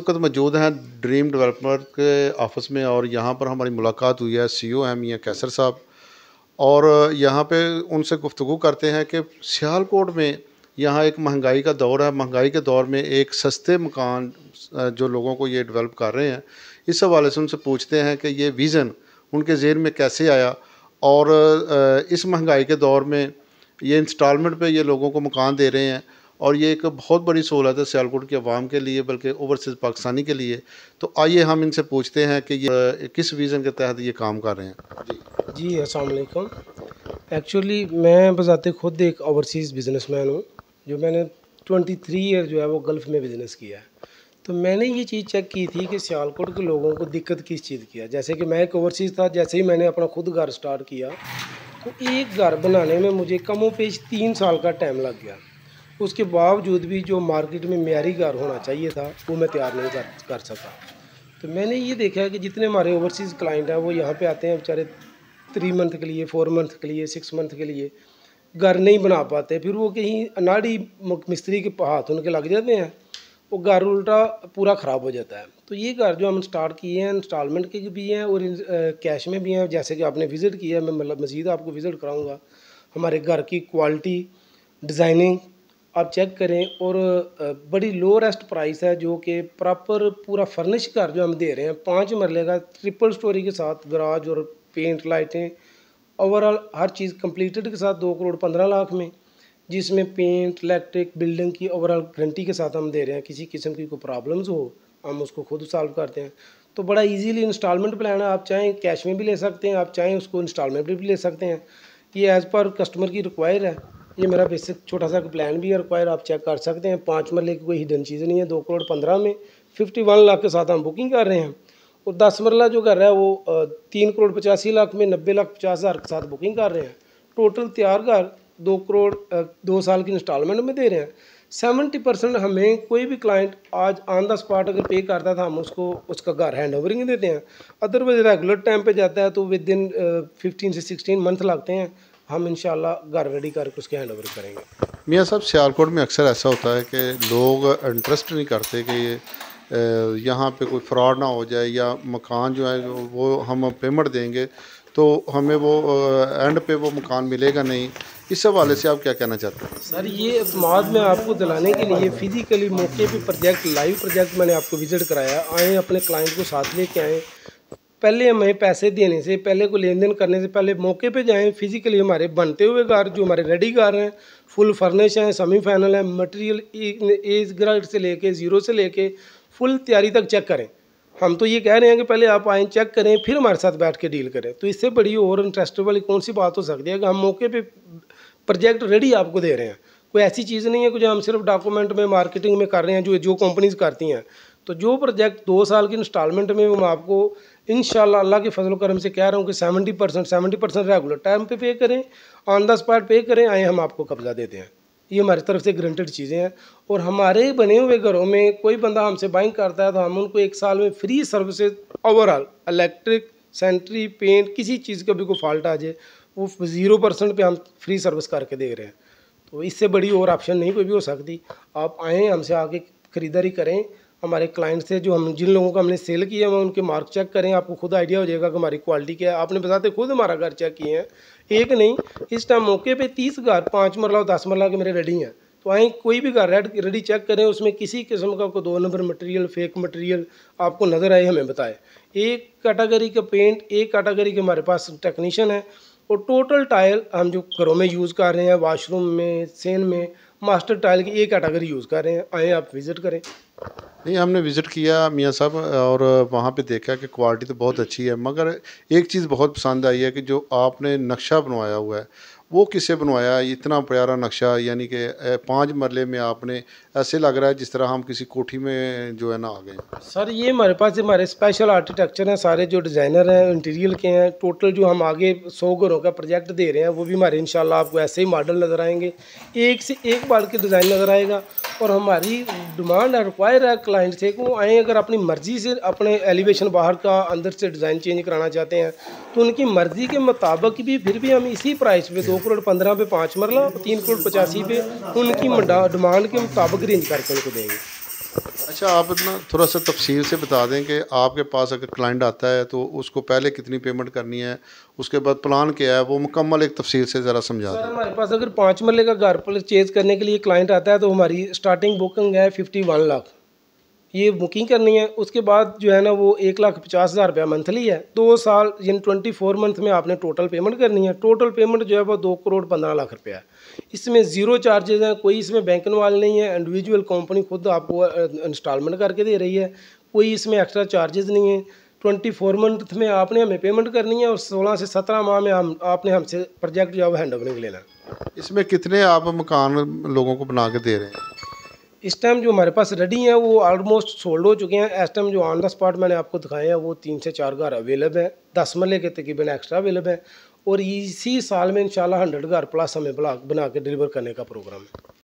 वक्त मौजूद हैं ड्रीम डेवलपर के ऑफिस में और यहाँ पर हमारी मुलाकात हुई है सीईओ हैं मियां कैसर साहब। और यहाँ पे उनसे गुफ्तगू करते हैं कि सियालकोट में यहाँ एक महंगाई का दौर है। महंगाई के दौर में एक सस्ते मकान जो लोगों को ये डेवलप कर रहे हैं, इस हवाले से उनसे पूछते हैं कि ये विज़न उनके ज़हन में कैसे आया और इस महंगाई के दौर में ये इंस्टॉलमेंट पे ये लोगों को मकान दे रहे हैं और ये एक बहुत बड़ी सहूलत है सियालकोट की आवाम के लिए, बल्कि ओवरसीज़ पाकिस्तानी के लिए। तो आइए हम इनसे पूछते हैं कि ये किस विज़न के तहत ये काम कर रहे हैं। जी अस्सलाम वालेकुम। एक्चुअली मैं बज़ाते खुद एक ओवरसीज़ बिज़नेसमैन हूँ, जो मैंने 23 ईयर जो है वो गल्फ़ में बिज़नेस किया है। तो मैंने ये चीज़ चेक की थी कि सियालकोट के लोगों को दिक्कत किस चीज़ की है। जैसे कि मैं एक ओवरसीज़ था, जैसे ही मैंने अपना खुद घर स्टार्ट किया तो एक घर बनाने में मुझे कमो पेश 3 साल का टाइम लग गया। उसके बावजूद भी जो मार्केट में मेयारी घर होना चाहिए था वो मैं तैयार नहीं कर सका। तो मैंने ये देखा है कि जितने हमारे ओवरसीज़ क्लाइंट हैं वो यहाँ पे आते हैं बेचारे 3 मंथ के लिए, 4 मंथ के लिए, 6 मंथ के लिए घर नहीं बना पाते। फिर वो कहीं अनाड़ी मिस्त्री के हाथ उनके लग जाते हैं, वो घर उल्टा पूरा ख़राब हो जाता है। तो ये घर जो हम स्टार्ट किए हैं इंस्टॉलमेंट के भी हैं और कैश में भी हैं। जैसे कि आपने विज़िट किया, मैं मतलब मज़ीद आपको विज़िट कराऊँगा। हमारे घर की क्वालिटी, डिज़ाइनिंग आप चेक करें और बड़ी लो रेस्ट प्राइस है, जो कि प्रॉपर पूरा फर्निश घर जो हम दे रहे हैं 5 मरले का ट्रिपल स्टोरी के साथ गराज और पेंट लाइटें ओवरऑल हर चीज़ कंप्लीटेड के साथ 2 करोड़ 15 लाख में, जिसमें पेंट इलेक्ट्रिक बिल्डिंग की ओवरऑल गारंटी के साथ हम दे रहे हैं। किसी किस्म की कोई प्रॉब्लम्स हो हम उसको खुद सॉल्व करते हैं। तो बड़ा इजीली इंस्टॉलमेंट प्लान है, आप चाहें कैश में भी ले सकते हैं, आप चाहें उसको इंस्टॉलमेंट भी ले सकते हैं। ये एज़ पर कस्टमर की रिक्वायर है। ये मेरा बेसिक छोटा सा प्लान भी है रिक्वायर, आप चेक कर सकते हैं। 5 मरले की कोई हिडन चीज़ नहीं है। 2 करोड़ 15 में 51 लाख के साथ हम बुकिंग कर रहे हैं। और 10 मरला जो कर रहा है वो 3 करोड़ 85 लाख में 90 लाख 50 हज़ार के साथ बुकिंग कर रहे हैं। टोटल तैयार घर 2 करोड़ 2 साल की इंस्टॉलमेंट में दे रहे हैं। 70% हमें कोई भी क्लाइंट आज ऑन द स्पॉट अगर पे करता था हम उसको उसका घर हैंड ओवरिंग देते हैं। अदरवाइज रेगुलर टाइम पे जाता है तो विद इन 15 से 16 मंथ लगते हैं। हम इंशाल्लाह घर रेडी करके उसके हैंड ओवर करेंगे। मियां साहब, सियालकोट में अक्सर ऐसा होता है कि लोग इंटरेस्ट नहीं करते कि ये यहाँ पे कोई फ्रॉड ना हो जाए या मकान जो है वो हम पेमेंट देंगे तो हमें वो एंड पे वो मकान मिलेगा नहीं। इस हवाले से आप क्या कहना चाहते हैं? सर, ये अतमाद में आपको दिलाने के लिए फिज़िकली मौके पे प्रोजेक्ट लाइव प्रोजेक्ट मैंने आपको विज़िट कराया। आए अपने क्लाइंट को साथ लेके आएँ। पहले हमें पैसे देने से पहले, को लेन देन करने से पहले मौके पे जाएं। फिज़िकली हमारे बनते हुए घर जो हमारे रेडी घर हैं, फुल फर्निश हैं, सेमी फाइनल है, मटेरियल एज ग्रेड से लेके ज़ीरो से लेके फुल तैयारी तक चेक करें। हम तो ये कह रहे हैं कि पहले आप आएँ, चेक करें, फिर हमारे साथ बैठ के डील करें। तो इससे बड़ी और इंटरेस्ट वाली कौन सी बात हो सकती है कि हम मौके पर प्रोजेक्ट रेडी आपको दे रहे हैं। कोई ऐसी चीज़ नहीं है कि जो हम सिर्फ डॉक्यूमेंट में मार्केटिंग में कर रहे हैं जो कंपनीज़ करती हैं। तो जो प्रोजेक्ट 2 साल की इंस्टॉलमेंट में मैं आपको इंशाल्लाह अल्लाह के फजल करम से कह रहा हूँ कि 70% रेगुलर टाइम पे करें, ऑन द स्पॉट पे करें, आए हम आपको कब्जा देते हैं। ये हमारी तरफ से ग्रंटेड चीज़ें हैं। और हमारे बने हुए घरों में कोई बंदा हमसे बाइंग करता है तो हम उनको 1 साल में free services overall electric, sanitary, paint, किसी चीज़ का भी कोई फॉल्ट आ जाए वो 0% पे हम फ्री सर्विस करके दे रहे हैं। तो इससे बड़ी और ऑप्शन नहीं कोई भी हो सकती। आप आएँ, हमसे आके ख़रीदारी करें। हमारे क्लाइंट से जो हम जिन लोगों को हमने सेल किया है उनके मार्क चेक करें, आपको खुद आइडिया हो जाएगा कि हमारी क्वालिटी क्या है। आपने बताते खुद हमारा घर चेक किए हैं, एक नहीं, इस टाइम मौके पे 30 घर 5 मरला और 10 मरला के मेरे रेडी हैं। तो आएँ, कोई भी घर रेडी चेक करें, उसमें किसी किस्म का कोई 2 नंबर मटेरियल, फेक मटेरियल आपको नज़र आए हमें बताएं। एक कैटेगरी का पेंट, एक कैटेगरी के हमारे पास टेक्नीशियन है और टोटल टाइल हम जो घरों में यूज़ कर रहे हैं, वाशरूम में, सेन में, मास्टर टाइल की एक कैटेगरी यूज़ कर रहे हैं। आएँ, आप विज़िट करें। नहीं, हमने विज़िट किया मियां साहब और वहाँ पे देखा कि क्वालिटी तो बहुत अच्छी है, मगर एक चीज़ बहुत पसंद आई है कि जो आपने नक्शा बनवाया हुआ है वो किससे बनवाया? इतना प्यारा नक्शा, यानी कि 5 मरले में आपने, ऐसे लग रहा है जिस तरह हम किसी कोठी में जो है ना आ गए। सर, ये हमारे पास हमारे स्पेशल आर्किटेक्चर हैं, सारे जो डिज़ाइनर हैं इंटीरियर के हैं। टोटल जो हम आगे 100 घरों का प्रोजेक्ट दे रहे हैं वो भी हमारे इंशाल्लाह आपको ऐसे ही मॉडल नज़र आएंगे, एक से एक बार के डिज़ाइन नज़र आएगा। और हमारी डिमांड है, रिक्वायर है क्लाइंट से कि वो आएँ, अगर अपनी मर्ज़ी से अपने एलिवेशन बाहर का अंदर से डिज़ाइन चेंज कराना चाहते हैं तो उनकी मर्ज़ी के मुताबिक भी फिर भी हम इसी प्राइस पे 2 करोड़ 15 पे 5 मरला, 3 करोड़ 85 पे उनकी डिमांड के मुताबिक रेंज करके उनको देंगे। अच्छा, आप ना थोड़ा सा तफसील से बता दें कि आपके पास अगर क्लाइंट आता है तो उसको पहले कितनी पेमेंट करनी है, उसके बाद प्लान क्या है, वो मुकम्मल एक तफसील से ज़रा समझा सर दें। हमारे पास अगर 5 मरले का घर परचेज करने के लिए क्लाइंट आता है तो हमारी स्टार्टिंग बुकिंग है 51 लाख, ये बुकिंग करनी है। उसके बाद जो है ना वो 1,50,000 रुपया मंथली है। 2 साल यानी 24 मंथ में आपने टोटल पेमेंट करनी है। टोटल पेमेंट जो है वो 2,15,00,000 रुपया है। इसमें ज़ीरो चार्जेज हैं, कोई इसमें बैंक इन्वॉल्व नहीं है, इंडिविजुअल कंपनी खुद आपको इंस्टॉलमेंट करके दे रही है, कोई इसमें एक्स्ट्रा चार्जेस नहीं है। 24 मंथ में आपने हमें पेमेंट करनी है और 16 से 17 माह में हम आपने हमसे प्रोजेक्ट जो है वो हैंड ओवरिंग लेना है। इसमें कितने आप मकान लोगों को बना के दे रहे हैं? इस टाइम जो हमारे पास रेडी हैं वो ऑलमोस्ट सोल्ड हो चुके हैं। इस टाइम जो ऑन द स्पॉट मैंने आपको दिखाए हैं वो 3 से 4 घर अवेलेबल हैं, 10 मरले के तकरीबन एक्स्ट्रा अवेलेबल हैं और इसी साल में इंशाल्लाह 100 घर प्लस हमें बना के डिलीवर करने का प्रोग्राम है।